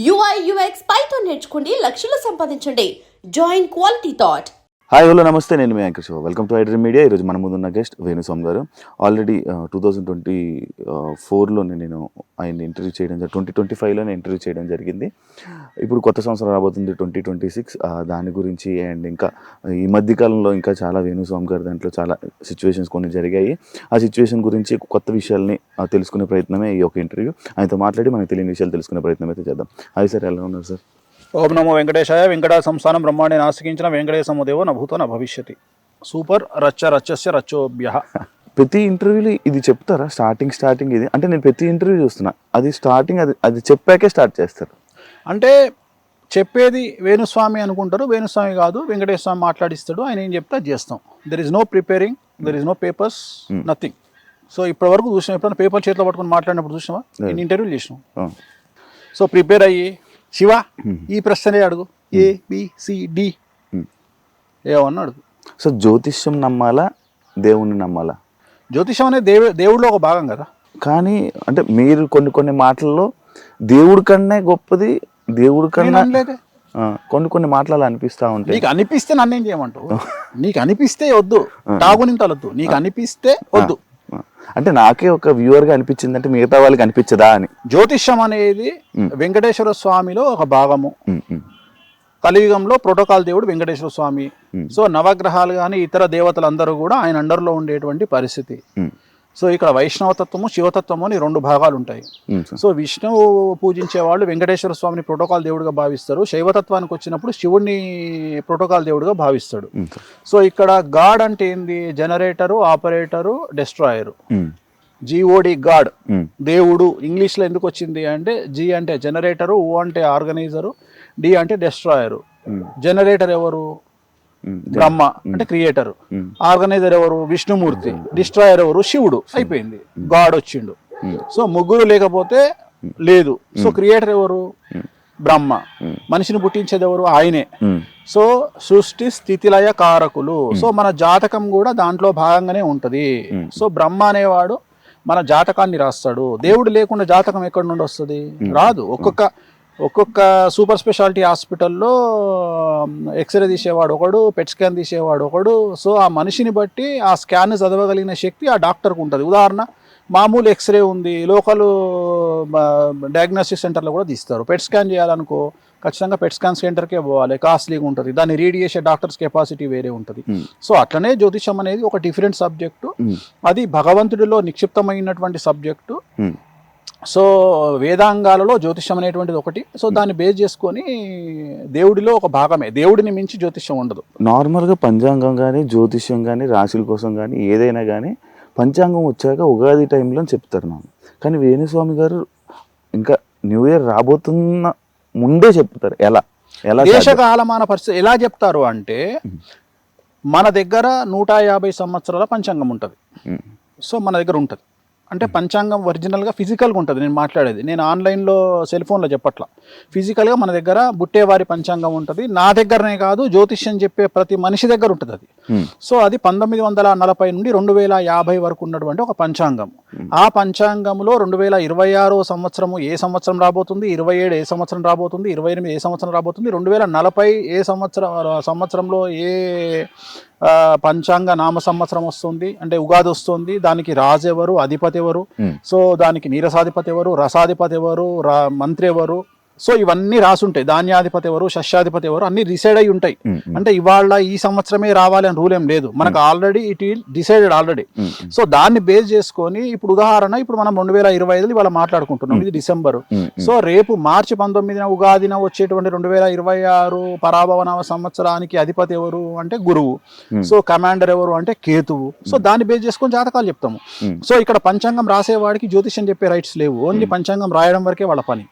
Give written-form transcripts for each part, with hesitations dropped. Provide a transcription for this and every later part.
UI UX Python నేర్చుకోండి, లక్షలు సంపాదించండి. Join Quality Thought. Hi hello నమస్తే, నేను మీ anchor Shiva. Welcome to iDream Media. ఈరోజు మన ముందున్న గెస్ట్ వేణుస్వామి గారు. ఆల్రెడీ 2024లోనే నేను ఆయన ఇంటర్వ్యూ చేయడం 2025లోనే ఇంటర్వ్యూ చేయడం జరిగింది. ఇప్పుడు కొత్త సంవత్సరం రాబోతుంది 2026. దాని గురించి అండ్ ఇంకా ఈ మధ్యకాలంలో ఇంకా చాలా వేణుస్వామి గారి దాంట్లో చాలా సిచ్యువేషన్స్ కొన్ని జరిగాయి. ఆ సిచ్యువేషన్ గురించి కొత్త విషయాల్ని తెలుసుకునే ప్రయత్నమే ఈ యొక్క ఇంటర్వ్యూ. ఆయనతో మాట్లాడి మనకు తెలియని విషయాలు తెలుసుకునే ప్రయత్నం అయితే చేద్దాం. హాయ్ సార్, ఎలా ఉన్నారు సార్? ఓం నమో వెంకటేశాయ. వెంకట సంస్థానం బ్రహ్మాండే నాస్తికించిన వెంకటేశము దేవో నభూతో న భవిష్యతి. సూపర్. రచ్చస్య రచ్చోభ్య. ప్రతి ఇంటర్వ్యూలో ఇది చెప్తారా? స్టార్టింగ్ ఇది అంటే నేను ప్రతి ఇంటర్వ్యూ చూస్తున్నా, అది స్టార్టింగ్ అది చెప్పాకే స్టార్ట్ చేస్తారు. అంటే చెప్పేది వేణుస్వామి అనుకుంటారు, వేణుస్వామి కాదు, వెంకటేశ్వర స్వామి మాట్లాడిస్తాడు. ఆయన ఏం చెప్తే అది చేస్తాం. There is no preparing, there is no papers, nothing. So ఇప్పటి వరకు చూసినాం. ఎప్పుడైనా పేపర్ చేతిలో పట్టుకొని మాట్లాడినప్పుడు చూసినావా? నేను ఇంటర్వ్యూలు చేసినాం. సో ప్రిపేర్ అయ్యి శివ ఈ ప్రశ్నే అడుగు, ABCD ఏమన్నా అడుగు. సో జ్యోతిష్యం నమ్మాలా, దేవుణ్ణి నమ్మాలా? జ్యోతిషం అనేది దేవుడిలో ఒక భాగం కదా. కానీ అంటే మీరు కొన్ని మాటల్లో దేవుడి కన్నా గొప్పది, దేవుడి కన్నా కొన్ని మాటలు అనిపిస్తా ఉంటాయి. నీకు అనిపిస్తే నన్ను ఏం చేయమంటావు? నీకు అనిపిస్తే వద్దు, తాగునింతలొద్దు. నీకు అనిపిస్తే వద్దు. అంటే నాకే ఒక వ్యూవర్ గా అనిపించింది, అంటే మిగతా వాళ్ళకి అనిపించదా అని. జ్యోతిష్యం అనేది వెంకటేశ్వర స్వామిలో ఒక భాగము. కలియుగంలో ప్రోటోకాల్ దేవుడు వెంకటేశ్వర స్వామి. సో నవగ్రహాలు కానీ ఇతర దేవతలందరూ కూడా ఆయన అండర్లో ఉండేటువంటి పరిస్థితి. సో ఇక్కడ వైష్ణవతత్వము, శివతత్వము అని రెండు భాగాలు ఉంటాయి. సో విష్ణువు పూజించే వాళ్ళు వెంకటేశ్వర స్వామిని ప్రోటోకాల్ దేవుడిగా భావిస్తారు. శైవతత్వానికి వచ్చినప్పుడు శివుడిని ప్రోటోకాల్ దేవుడిగా భావిస్తాడు. సో ఇక్కడ గాడ్ అంటే ఏంది? Generator, operator, destroyer. GOD God, దేవుడు. ఇంగ్లీష్లో ఎందుకు వచ్చింది అంటే G అంటే జనరేటరు, O అంటే ఆర్గనైజరు, D అంటే డెస్ట్రాయరు. జనరేటర్ ఎవరు? బ్రహ్మ అంటే క్రియేటర్. ఆర్గనైజర్ ఎవరు? విష్ణుమూర్తి. డిస్ట్రాయర్ ఎవరు? శివుడు. అయిపోయింది, గాడ్ వచ్చిండు. సో ముగ్గురు లేకపోతే లేదు. సో క్రియేటర్ ఎవరు? బ్రహ్మ. మనిషిని పుట్టించేది ఎవరు? ఆయనే. సో సృష్టి స్థితిలయ కారకులు. సో మన జాతకం కూడా దాంట్లో భాగంగానే ఉంటది. సో బ్రహ్మ అనేవాడు మన జాతకాన్ని రాస్తాడు. దేవుడు లేకుండా జాతకం ఎక్కడి నుండి వస్తుంది? రాదు. ఒక్కొక్క సూపర్ స్పెషాలిటీ హాస్పిటల్లో ఎక్స్రే తీసేవాడు ఒకడు, పెట్ స్కాన్ తీసేవాడు ఒకడు. సో ఆ మనిషిని బట్టి ఆ స్కాన్ చదవగలిగిన శక్తి ఆ డాక్టర్కు ఉంటుంది. ఉదాహరణ, మామూలు ఎక్స్రే ఉంది, లోకల్ డయాగ్నోస్టిక్ సెంటర్లో కూడా తీస్తారు. పెట్ స్కాన్ చేయాలనుకో ఖచ్చితంగా పెట్ స్కాన్ సెంటర్కే పోవాలి, కాస్ట్లీగా ఉంటుంది. దాన్ని రీడ్ చేసే డాక్టర్స్ కెపాసిటీ వేరే ఉంటుంది. సో అట్లనే జ్యోతిషం అనేది ఒక డిఫరెంట్ సబ్జెక్టు. అది భగవంతుడిలో నిక్షిప్తమైనటువంటి సబ్జెక్టు. సో వేదాంగాలలో జ్యోతిష్యం అనేటువంటిది ఒకటి. సో దాన్ని బేస్ చేసుకొని దేవుడిలో ఒక భాగమే. దేవుడిని మించి జ్యోతిష్యం ఉండదు. నార్మల్గా పంచాంగం కానీ, జ్యోతిష్యం కానీ, రాశుల కోసం కానీ ఏదైనా కానీ పంచాంగం వచ్చాక ఉగాది టైంలో చెప్తారు నాకు. కానీ వేణుస్వామి గారు ఇంకా న్యూ ఇయర్ రాబోతున్న ముందే చెప్తారు. ఎలా దేశకాలమాన పరిస్థితి ఎలా చెప్తారు అంటే, మన దగ్గర 150 సంవత్సరాల పంచాంగం ఉంటుంది. సో మన దగ్గర ఉంటుంది అంటే పంచాంగం ఒరిజినల్గా ఫిజికల్గా ఉంటుంది. నేను మాట్లాడేది, నేను ఆన్లైన్లో సెల్ ఫోన్లో చెప్పట్లా. ఫిజికల్గా మన దగ్గర బుట్టేవారి పంచాంగం ఉంటుంది. నా దగ్గరనే కాదు, జ్యోతిష్యం చెప్పే ప్రతి మనిషి దగ్గర ఉంటుంది అది. సో అది 1940 నుండి 2050 వరకు ఉన్నటువంటి ఒక పంచాంగం. ఆ పంచాంగంలో 2026 సంవత్సరము ఏ సంవత్సరం రాబోతుంది, 27 ఏ సంవత్సరం రాబోతుంది, 28 ఏ సంవత్సరం రాబోతుంది, 2040 ఏ సంవత్సరంలో ఏ పంచాంగ నామ సంవత్సరం వస్తుంది అంటే ఉగాది వస్తుంది. దానికి రాజు ఎవరు, అధిపతి ఎవరు, సో దానికి నీరసాధిపతి ఎవరు, రసాధిపతి ఎవరు, మంత్రి ఎవరు, సో ఇవన్నీ రాసుంటాయి. ధాన్యాధిపతి ఎవరు, శస్యాధిపతి ఎవరు, అన్ని డిసైడ్ అయి ఉంటాయి. అంటే ఇవాళ ఈ సంవత్సరమే రావాలి అని రూల్ ఏం లేదు. మనకు ఆల్రెడీ ఇట్ ఈల్ డిసైడెడ్ ఆల్రెడీ. సో దాన్ని బేస్ చేసుకొని ఇప్పుడు ఉదాహరణ, ఇప్పుడు మనం 2025 ఇవాళ మాట్లాడుకుంటున్నాం, ఇది డిసెంబరు. సో రేపు మార్చి 19న ఉగాదిన వచ్చేటువంటి 2026 పరాభవనామ సంవత్సరానికి అధిపతి ఎవరు అంటే గురువు. సో కమాండర్ ఎవరు అంటే కేతువు. సో దాన్ని బేస్ చేసుకొని జాతకాలు చెప్తాము. సో ఇక్కడ పంచాంగం రాసేవాడికి జ్యోతిష్యం చెప్పే రైట్స్ లేవు. ఓన్లీ పంచాంగం రాయడం వరకే వాళ్ళ పని.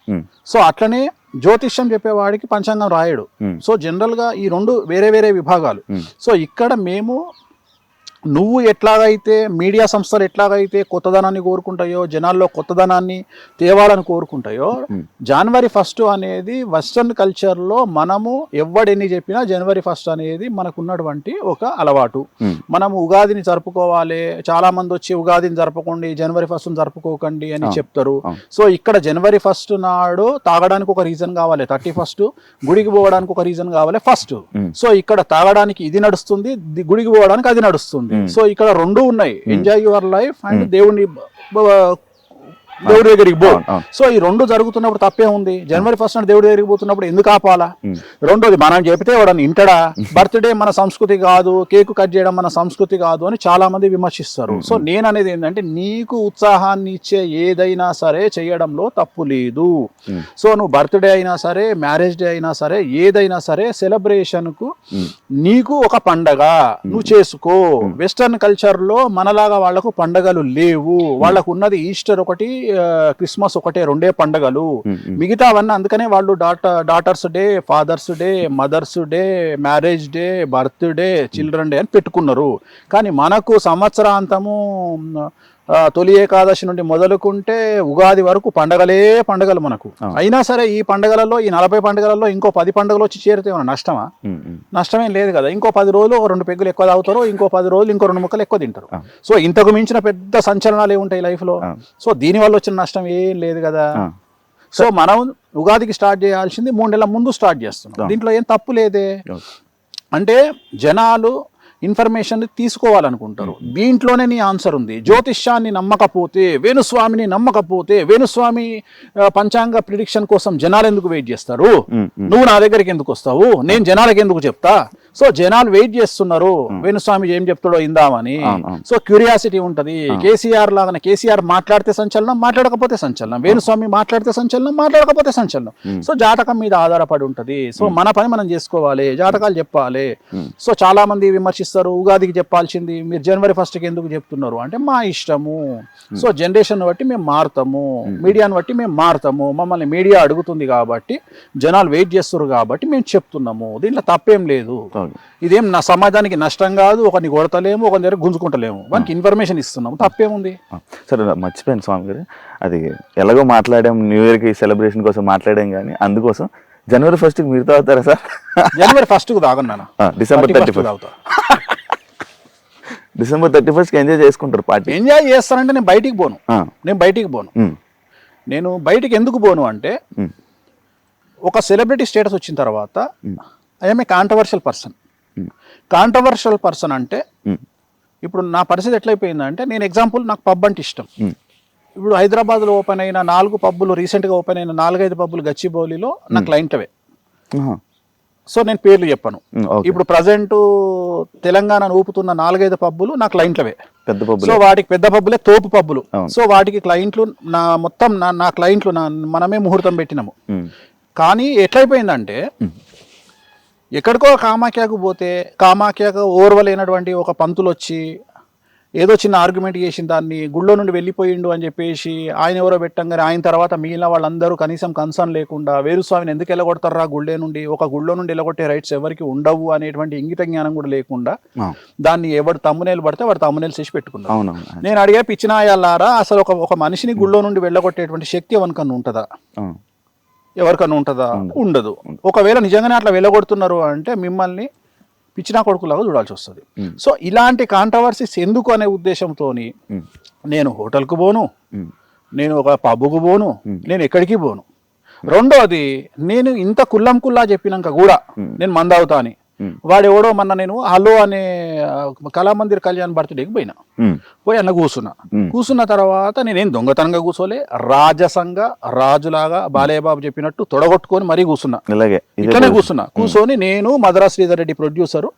సో అట్లనే జ్యోతిష్యం చెప్పేవాడికి పంచాంగం రాయడు. సో జనరల్ గా ఈ రెండు వేరే వేరే విభాగాలు. సో ఇక్కడ మేము నువ్వు ఎట్లాగైతే మీడియా సంస్థలు ఎట్లాగైతే కొత్తదనాన్ని కోరుకుంటాయో, జనాల్లో కొత్తదనాన్ని తేవాలని కోరుకుంటాయో, జనవరి 1 అనేది వెస్ట్రన్ కల్చర్లో మనము ఎవ్వడెన్ని చెప్పినా జనవరి 1 అనేది మనకున్నటువంటి ఒక అలవాటు. మనము ఉగాదిని జరుపుకోవాలి, చాలా మంది వచ్చి ఉగాదిని జరపకండి, జనవరి 1 జరుపుకోకండి అని చెప్తారు. సో ఇక్కడ జనవరి 1 నాడు తాగడానికి ఒక రీజన్ కావాలి, 31 గుడికి పోవడానికి ఒక రీజన్ కావాలి ఫస్ట్. సో ఇక్కడ తాగడానికి ఇది నడుస్తుంది, గుడికి పోవడానికి అది నడుస్తుంది. సో ఇక్కడ రెండు ఉన్నాయి, ఎంజాయ్ యువర్ లైఫ్ అండ్ దేవుడి దగ్గరికి పో. సో ఈ రెండు జరుగుతున్నప్పుడు తప్పే ఉంది. జనవరి 1 నాడు దేవుడి దగ్గరికి పోతున్నప్పుడు ఎందుకు ఆపాలా? రెండోది, మనం చెప్తే వాడని ఇంటడా? బర్త్డే మన సంస్కృతి కాదు, కేకు కట్ చేయడం మన సంస్కృతి కాదు అని చాలా మంది విమర్శిస్తారు. సో నేను అనేది ఏంటంటే, నీకు ఉత్సాహాన్ని ఇచ్చే ఏదైనా సరే చేయడంలో తప్పు లేదు. సో నువ్వు బర్త్డే అయినా సరే, మ్యారేజ్ డే అయినా సరే, ఏదైనా సరే సెలబ్రేషన్ కు నీకు ఒక పండగ నువ్వు చేసుకో. వెస్టర్న్ కల్చర్ లో మనలాగా వాళ్లకు పండగలు లేవు. వాళ్ళకు ఉన్నది ఈస్టర్ ఒకటి, క్రిస్మస్ ఒకటే, రెండే పండగలు. మిగతావన్నీ అందుకనే వాళ్ళు daughters day, fathers day, mothers day, marriage day, birthday, children day అని పెట్టుకున్నారు. కానీ మనకు సంవత్సరాంతము తొలి ఏకాదశి నుండి మొదలుకుంటే ఉగాది వరకు పండగలు మనకు. అయినా సరే ఈ పండగలలో, ఈ 40 పండుగలలో ఇంకో 10 పండుగలు వచ్చి చేరితే ఏమన్నా నష్టమా? నష్టమేం లేదు కదా. ఇంకో 10 రోజులు 2 పెగ్గులు ఎక్కువ తాగుతారు, ఇంకో 10 రోజులు ఇంకో 2 ముక్కలు ఎక్కువ తింటారు. సో ఇంతకు మించిన పెద్ద సంచలనాలు ఏముంటాయి లైఫ్ లో? సో దీనివల్ల వచ్చిన నష్టం ఏం లేదు కదా. సో మనం ఉగాదికి స్టార్ట్ చేయాల్సింది 3 నెలల ముందు స్టార్ట్ చేస్తున్నాం. దీంట్లో ఏం తప్పు లేదే. అంటే జనాలు ఇన్ఫర్మేషన్ తీసుకోవాలనుకుంటారు. దీంట్లోనే నీ ఆన్సర్ ఉంది. జ్యోతిష్యాన్ని నమ్మకపోతే, వేణుస్వామిని నమ్మకపోతే, వేణుస్వామి పంచాంగ ప్రిడిక్షన్ కోసం జనాలు ఎందుకు వెయిట్ చేస్తారు? నువ్వు నా దగ్గరికి ఎందుకు వస్తావు? నేను జనాలకు ఎందుకు చెప్తా? సో జనాలు వెయిట్ చేస్తున్నారు వేణుస్వామి ఏం చెప్తాడో ఇందామని. సో క్యూరియాసిటీ ఉంటది. కేసీఆర్ లాగానే, కేసీఆర్ మాట్లాడితే సంచలనం, మాట్లాడకపోతే సంచలనం. వేణుస్వామి మాట్లాడితే సంచలనం, మాట్లాడకపోతే సంచలనం. సో జాతకం మీద ఆధారపడి ఉంటది. సో మన పని మనం చేసుకోవాలి, జాతకాలు చెప్పాలి. సో చాలా మంది విమర్శిస్తారు, ఉగాదికి చెప్పాల్సింది మీరు జనవరి 1కి ఎందుకు చెప్తున్నారు అంటే, మా ఇష్టము. సో జనరేషన్ బట్టి మేము మారుతాము, మీడియాని బట్టి మేము మారుతాము. మమ్మల్ని మీడియా అడుగుతుంది కాబట్టి, జనాలు వెయిట్ చేస్తారు కాబట్టి మేము చెప్తున్నాము. దీంట్లో తప్పేం లేదు. ఇదేం నా సమాజానికి నష్టం కాదు. ఒకరిని కొడతలేము, ఒకరి దగ్గర గుంజుకుంటలేము, మనకి ఇన్ఫర్మేషన్ ఇస్తున్నాము. తప్పేముంది? సరే, మర్చిపోయాను స్వామి గారు, అది ఎలాగో మాట్లాడాం, న్యూ ఇయర్కి సెలబ్రేషన్ కోసం మాట్లాడాం, కానీ అందుకోసం జనవరి 1కి మీరు తాగుతారా సార్? జనవరి 1కు తాగను, డిసెంబర్ 31 తాగుతా. డిసెంబర్ 31కి ఎంజాయ్ చేసుకుంటారు పార్టీ? ఎంజాయ్ చేస్తానంటే నేను బయటికి పోను. నేను బయటికి ఎందుకు పోను అంటే, ఒక సెలబ్రిటీ స్టేటస్ వచ్చిన తర్వాత ఐఎమ్ ఏ కాంట్రవర్షియల్ పర్సన్ అంటే, ఇప్పుడు నా పరిస్థితి ఎట్లయిపోయిందంటే, నేను ఎగ్జాంపుల్, నాకు పబ్ అంటే ఇష్టం. ఇప్పుడు హైదరాబాద్లో ఓపెన్ అయిన 4 పబ్బులు, రీసెంట్గా ఓపెన్ అయిన 4-5 పబ్బులు గచ్చిబౌలిలో నా క్లయింట్వే. సో నేను పేర్లు చెప్పను. ఇప్పుడు ప్రజెంట్ తెలంగాణ ఊపుతున్న 4-5 పబ్బులు నా క్లయింట్లవే, పెద్ద పబ్బులు. సో వాటికి పెద్ద పబ్బులే తోపు పబ్బులు. సో వాటికి క్లయింట్లు నా క్లయింట్లు మనమే ముహూర్తం పెట్టినాము. కానీ ఎట్లయిపోయిందంటే, ఎక్కడికో కామాఖ్యకు పోతే, కామాఖ్యకు ఓర్వలేనటువంటి ఒక పంతులు వచ్చి ఏదో చిన్న ఆర్గ్యుమెంట్ చేసిన దాన్ని గుళ్ళో నుండి వెళ్ళిపోయిండు అని చెప్పేసి ఆయన ఎవరో పెట్టంగానే, ఆయన తర్వాత మిగిలిన వాళ్ళందరూ కనీసం కన్సర్న్ లేకుండా వేణుస్వామిని ఎందుకు వెళ్ళగొడతారా గుళ్ళే నుండి, ఒక గుళ్ళో నుండి వెళ్ళగొట్టే రైట్స్ ఎవరికి ఉండవు అనేటువంటి ఇంగిత జ్ఞానం కూడా లేకుండా దాన్ని ఎవరు తమ్మునేలు పడితే వాడు తమ్మునేలు చేసి పెట్టుకున్నారు. నేను అడిగే పిచ్చినాయాలారా, అసలు ఒక మనిషిని గుళ్ళో నుండి వెళ్ళగొట్టేటువంటి శక్తి ఎవరికన్నా ఉంటుందా? ఎవరికన్నా ఉంటుందా? ఉండదు. ఒకవేళ నిజంగానే అట్లా వెళ్ళగొడుతున్నారు అంటే మిమ్మల్ని పిచ్చినా కొడుకులాగా చూడాల్సి వస్తుంది. సో ఇలాంటి కాంట్రవర్సీస్ ఎందుకు అనే ఉద్దేశంతో నేను హోటల్కు పోను, నేను ఒక పబ్బుకు పోను, నేను ఎక్కడికి పోను. రెండోది, నేను ఇంత కుల్లా చెప్పినాక కూడా నేను మందావుతా అని వాడెవడో మొన్న నేను హలో అనే కళామందిర్ కళ్యాణ్ బర్త్డేకి పోయి అన్న కూర్చున్న తర్వాత నేనేం దొంగతనంగా కూర్చోలే, రాజసంగా రాజులాగా బాలయ్యబాబు చెప్పినట్టు తొడగొట్టుకొని మరీ కూర్చున్నా. ఇట్లనే కూర్చొని నేను మధురా శ్రీధర్ రెడ్డి ప్రొడ్యూసరు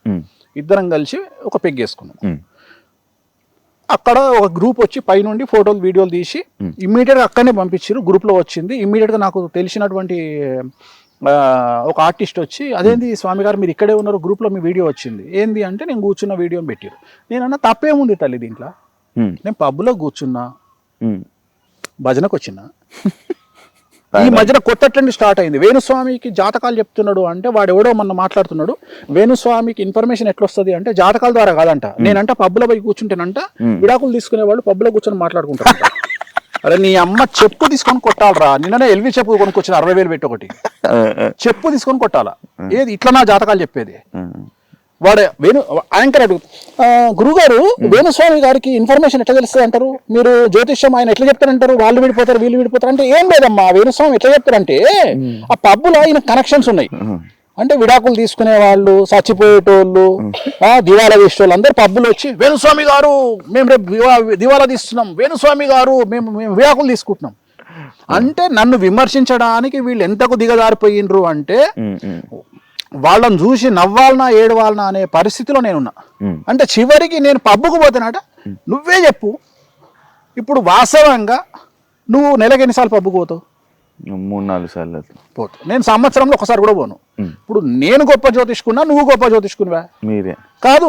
ఇద్దరం కలిసి ఒక పెగ్గేసుకున్నాం. అక్కడ ఒక గ్రూప్ వచ్చి పైనుండి ఫోటోలు వీడియోలు తీసి ఇమ్మీడియట్గా అక్కడనే పంపించారు. గ్రూప్లో వచ్చింది. ఇమ్మీడియట్గా నాకు తెలిసినటువంటి ఒక ఆర్టిస్ట్ వచ్చి, అదేంది స్వామి గారు మీరు ఇక్కడే ఉన్నారు, గ్రూప్లో మీ వీడియో వచ్చింది ఏంది అంటే, నేను కూర్చున్న వీడియోని పెట్టారు. నేనన్నా తప్పేముంది తల్లి దీంట్లో, నేను పబ్లో కూర్చున్నా, భజనకు వచ్చినా, ఈ మధ్యన కొత్త ట్రెండ్ స్టార్ట్ అయింది. వేణుస్వామికి జాతకాలు చెప్తున్నాడు అంటే వాడు ఎవడో మొన్న మాట్లాడుతున్నాడు. వేణుస్వామికి ఇన్ఫర్మేషన్ ఎట్లా వస్తుంది అంటే జాతకాల ద్వారా కాదంట. నేనంట పబ్బులో పోయి కూర్చుంటేనంట విడాకులు తీసుకునే వాళ్ళు పబ్బులో కూర్చొని మాట్లాడుకుంటారు. అరే నీ అమ్మ చెప్పు తీసుకొని కొట్టాలరా. నిన్ననే ఎల్వి చెప్పు కొనుక్కొచ్చిన 60,000 పెట్టి ఒకటి చెప్పు తీసుకొని కొట్టాలా. ఏది ఇట్లా నా జాతకాలు చెప్పేది. వాడే యాంకర్ అడుగు గురుగారు వేణుస్వామి గారికి ఇన్ఫర్మేషన్ ఎట్లా తెలుస్తుంది అంటారు మీరు? జ్యోతిష్యం ఆయన ఎట్లా చెప్తారంటారు? వాళ్ళు విడిపోతారు వీళ్ళు విడిపోతారు అంటే ఏం లేదమ్మా. వేణుస్వామి ఎట్లా చెప్తారంటే ఆ పబ్బులో ఆయన కనెక్షన్స్ ఉన్నాయి. అంటే విడాకులు తీసుకునే వాళ్ళు, చచ్చిపోయేటోళ్ళు, దివాలా తీసేటోళ్ళు అందరు పబ్బులు వచ్చి వేణుస్వామి గారు మేము రేపు దివాలా తీస్తున్నాం, వేణుస్వామి గారు మేము విడాకులు తీసుకుంటున్నాం అంటే నన్ను విమర్శించడానికి వీళ్ళు ఎంతకు దిగజారిపోయినరు అంటే వాళ్ళని చూసి నవ్వాలనా ఏడవాలనా అనే పరిస్థితిలో నేనున్నా. అంటే చివరికి నేను పబ్బుకు పోతానట. నువ్వే చెప్పు ఇప్పుడు వాస్తవంగా నువ్వు నెలకి ఎన్నిసార్లు పబ్బుకు పోతావు? 3-4 సార్లు పోతావు. నేను సంవత్సరంలో ఒకసారి కూడా పోను. ఇప్పుడు నేను గొప్ప జ్యోతిష్కున్నా, నువ్వు గొప్ప జ్యోతిష్కునివా? మీరే కాదు,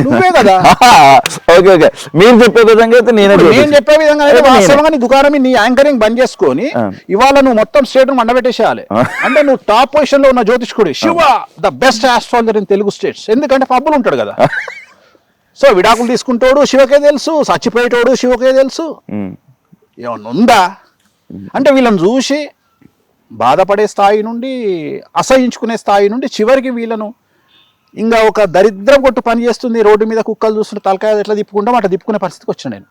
నువ్వే కదా. ఓకే ఓకే, మీరు చెప్పే విధంగా అయితే నేను చెప్పే విధంగా అయితే వాస్తవంగా నీ దుకాణం నీ యాంకరింగ్ బంద్ చేసుకొని ఇవాళ నువ్వు మొత్తం స్టేట్ మండబెట్టేసేయాలి. అంటే నువ్వు టాప్ పొజిషన్ లో ఉన్న జ్యోతిష్కుడు. Shiva the best astrologer in Telugu states. ఎందుకంటే పబ్బులు ఉంటాడు కదా. సో విడాకులు తీసుకుంటాడు శివకే తెలుసు, చచ్చిపోయేటోడు శివకే తెలుసు. ఏమన్నా ఉందా అంటే వీళ్ళని చూసి బాధపడే స్థాయి నుండి అసహించుకునే స్థాయి నుండి చివరికి వీళ్ళను ఇంకా ఒక దరిద్రం కొట్టు పని చేస్తుంది. రోడ్డు మీద కుక్కలు చూస్తుంటే తలకాయ ఎట్లా తిప్పుకుంటాం అట్లా తిప్పుకునే పరిస్థితికి వచ్చాను నేను.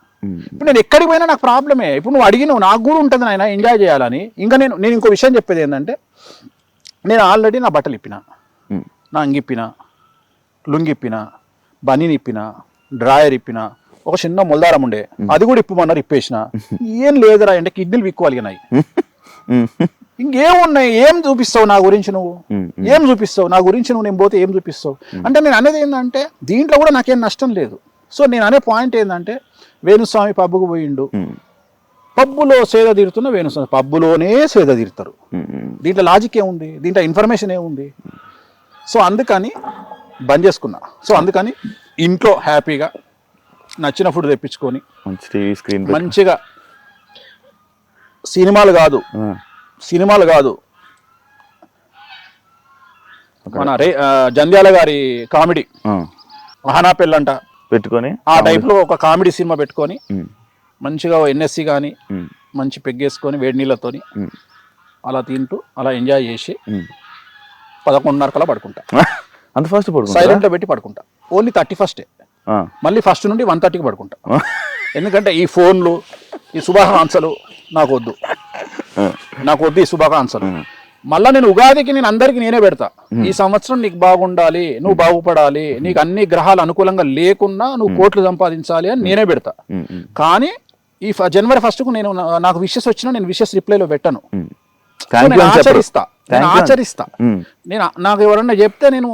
ఇప్పుడు నేను ఎక్కడికి పోయినా నాకు ప్రాబ్లమే. ఇప్పుడు నువ్వు అడిగినావు నాకు కూడా ఉంటుంది నాయన ఎంజాయ్ చేయాలని. ఇంకా నేను ఇంకో విషయం చెప్పేది ఏంటంటే నేను ఆల్రెడీ నా బట్టలు ఇప్పిన, నా అంగిప్పిన, లుంగిప్పిన, బనీని ఇప్పిన, డ్రాయర్ ఇప్పిన, ఒక చిన్న మొల్దారం ఉండే అది కూడా ఇప్పమన్నారు ఇప్పేసిన. ఏం లేదురా అంటే కిడ్నీలు విక్కువలిగినాయి. ఇంకేమున్నాయి? ఏం చూపిస్తావు నా గురించి? నువ్వు ఏం చూపిస్తావు నా గురించి? నువ్వు నేను పోతే ఏం చూపిస్తావు అంటే నేను అనేది ఏంటంటే దీంట్లో కూడా నాకేం నష్టం లేదు. సో నేను అనే పాయింట్ ఏంటంటే వేణుస్వామి పబ్బుకు పోయిండు, పబ్బులో సేద తీరుతున్న వేణుస్వామి పబ్బులోనే సేద తీరుతారు. దీంట్లో లాజిక్ ఏముంది? దీంట్లో ఇన్ఫర్మేషన్ ఏముంది? సో అందుకని బంద్ చేసుకున్నా. సో అందుకని ఇంట్లో హ్యాపీగా నచ్చిన ఫుడ్ తెప్పించుకొని మంచిగా సినిమాలు కాదు మన జంధ్యాల గారి కామెడీ అహనా పెళ్ళంట పెట్టుకొని ఆ టైప్ లో ఒక కామెడీ సినిమా పెట్టుకొని మంచిగా ఎన్ఎస్సి కానీ మంచి పెగ్గేసుకొని వేడి నీళ్ళతోని అలా తింటూ అలా ఎంజాయ్ చేసి 11:30 కల్లా పడుకుంటా. అంత ఫస్ట్ సైలెంట్ లో పెట్టి పడుకుంటా. ఓన్లీ 31st మళ్ళీ ఫస్ట్ నుండి 1:30కి పడుకుంటా. ఎందుకంటే ఈ ఫోన్లు ఈ శుభాకాంక్షలు నాకు వద్దు ఈ శుభాకాంక్షలు. మళ్ళీ నేను ఉగాదికి నేను అందరికి నేనే పెడతా. ఈ సంవత్సరం నీకు బాగుండాలి, నువ్వు బాగుపడాలి, నీకు అన్ని గ్రహాలు అనుకూలంగా లేకున్నా నువ్వు కోట్లు సంపాదించాలి అని నేనే పెడతా. కానీ ఈ January 1కు నేను నాకు విషెస్ వచ్చినా నేను విషెస్ రిప్లైలో పెట్టను. ఆచరిస్తా నేను నాకు ఎవరన్నా చెప్తే నేను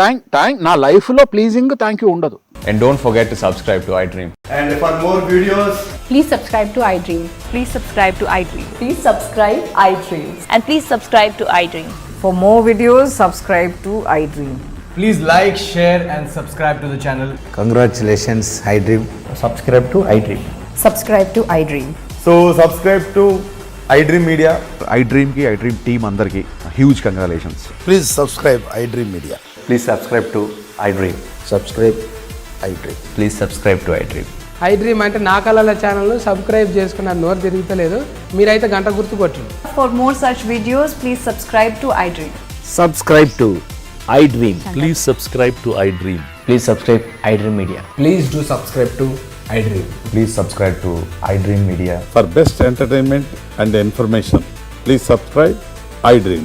థ్యాంక్ నా లైఫ్ లో ప్లీజింగ్ థ్యాంక్ యూ ఉండదు. And don't forget to subscribe to iDream. And for more videos, please subscribe to iDream. Please subscribe to iDream. Please subscribe iDream. And please subscribe to iDream. For more videos, subscribe to iDream. please like, share and subscribe to the channel. Congratulations, iDream. Subscribe to iDream. Subscribe to iDream. So subscribe to iDream Media. iDream ki iDream team andarki huge congratulations. Please subscribe iDream Media. Please subscribe to iDream. Subscribe iDream. Please subscribe to iDream. iDream అంటే నా కళల channel subscribe చేసుకున్న నోరు తిరుగుతలేదు. మీరైతే గంట గుర్తు కొట్టండి. For more such videos, please subscribe to iDream. Subscribe to iDream. Please subscribe to iDream. Please subscribe iDream Media. Please do subscribe to iDream. Please subscribe to iDream Media. For best entertainment and information, please subscribe iDream.